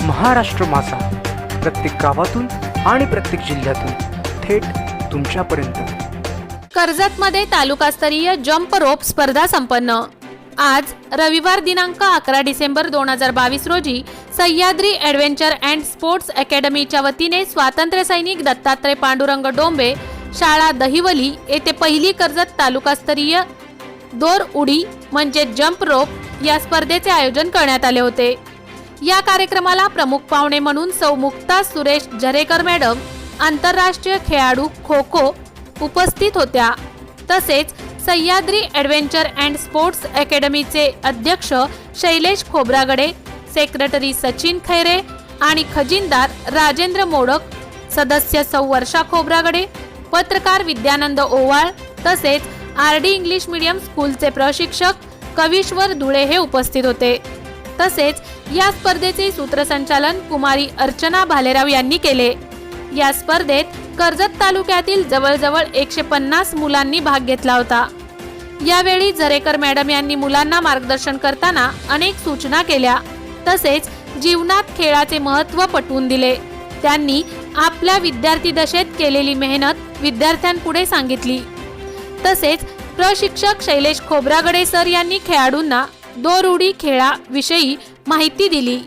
महाराष्ट्र माझा, प्रत्येक गावातून आणि प्रत्येक जिल्ह्यातून थेट तुमच्यापर्यंत। कर्जतमध्ये तालुकास्तरीय जंप रोप स्पर्धा संपन्न। आज रविवार दिनांक 11 डिसेंबर 2022 रोजी सह्याद्री ॲडव्हेंचर अँड स्पोर्ट्स अकॅडमीच्या वतीने स्वातंत्र्य सैनिक दत्तात्रय पांडुरंग डोंबे शाळा दहिवली येथे पहिली कर्जत तालुकास्तरीय दोर उडी म्हणजे जंप रोप या स्पर्धेचे आयोजन करण्यात आले होते। या कार्यक्रमाला प्रमुख पाहुणे म्हणून सौ मुक्ता सुरेश झरेकर मॅडम, आंतरराष्ट्रीय खेळाडू खो खो उपस्थित होत्या। तसेच सह्याद्री ॲडव्हेंचर अँड स्पोर्ट्स अकॅडमीचे अध्यक्ष शैलेश खोब्रागडे, सेक्रेटरी सचिन खैरे आणि खजिनदार राजेंद्र मोडक, सदस्य सौ वर्षा खोब्रागडे, पत्रकार विद्यानंद ओवाळ तसेच आरडी इंग्लिश मीडियम स्कूलचे प्रशिक्षक कविश्वर धुळे हे उपस्थित होते। तसेच या स्पर्धेचे सूत्रसंचालन कुमारी अर्चना भालेराव यांनी केले। या स्पर्धेत कर्जत तालुक्यातील जवळजवळ 150 मुलांनी भाग घेतला होता। यावेळी झरेकर मॅडम यांनी मुलांना मार्गदर्शन करताना अनेक सूचना केल्या। तसेच जीवनात खेळाचे महत्त्व पटवून दिले। त्यांनी आपल्या विद्यार्थी दशेत केलेली मेहनत विद्यार्थ्यांपुढे सांगितली। तसेच प्रशिक्षक शैलेश खोब्रागडे सर यांनी खेळाडूंना दोर उडी खेळाविषयी माहिती दिली।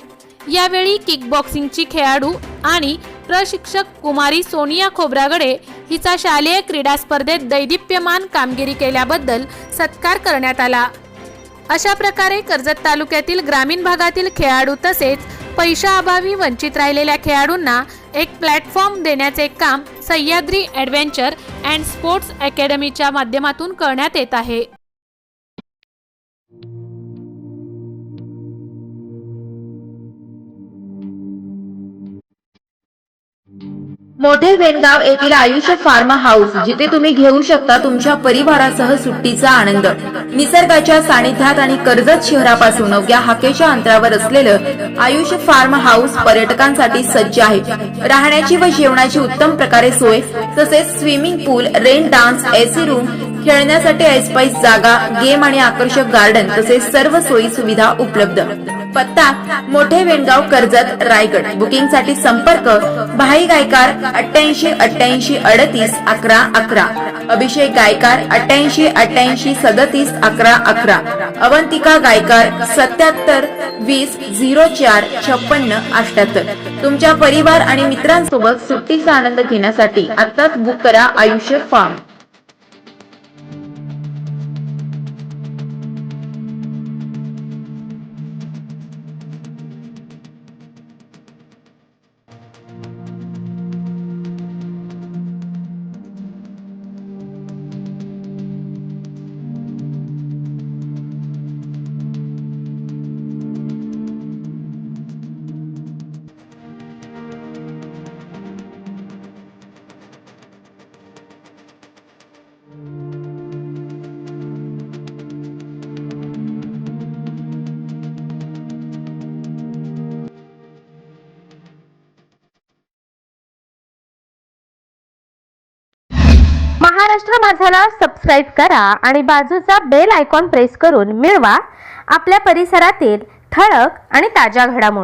यावेळी किक बॉक्सिंगची खेळाडू आणि प्रशिक्षक कुमारी सोनिया खोब्रागडे हिचा शालेय क्रीडा स्पर्धेत दैदिप्यमान कामगिरी केल्याबद्दल सत्कार करण्यात आला। अशा प्रकारे कर्जत तालुक्यातील ग्रामीण भागातील खेळाडू तसेच पैशाअभावी वंचित राहिलेल्या खेळाडूंना एक प्लॅटफॉर्म देण्याचे काम सह्याद्री ॲडव्हेंचर अँड स्पोर्ट्स अकॅडमीच्या माध्यमातून करण्यात येत आहे। मोठे वेणगाव येथील आयुष्य फार्म हाऊस, जिथे तुम्ही घेऊ शकता तुमच्या परिवारासह सुट्टीचा आनंद। निसर्गाच्या सानिध्यात आणि कर्जत शहरापासून अवघ्या हाकेच्या अंतरावर असलेलं आयुष्य फार्म हाऊस पर्यटकांसाठी सज्ज आहे। राहण्याची व जेवणाची उत्तम प्रकारे सोय, तसेच स्विमिंग पूल, रेन डान्स, एसी रूम, खेळण्यासाठी ऐसपैस जागा, गेम आणि आकर्षक गार्डन तसेच सर्व सोयी सुविधा उपलब्ध। पत्ता मोठे वेणगाव, कर्जत, रायगड। बुकिंग साठी संपर्क भाई गायकार 88 88 38 11 11, अभिषेक गायकार 88 88 37 11 11, अवंतिका गायकार 77 20 04 56 78। तुमच्या परिवार आणि मित्रांसोबत सुट्टीचा आनंद घेण्यासाठी आताच बुक करा आयुष्य फार्म। महाराष्ट्र माझाला सबस्क्राइब करा आणि बाजूचा बेल आयकॉन प्रेस करून मिळवा आपल्या परिसरातील ठळक आणि ताज्या घडामोडी।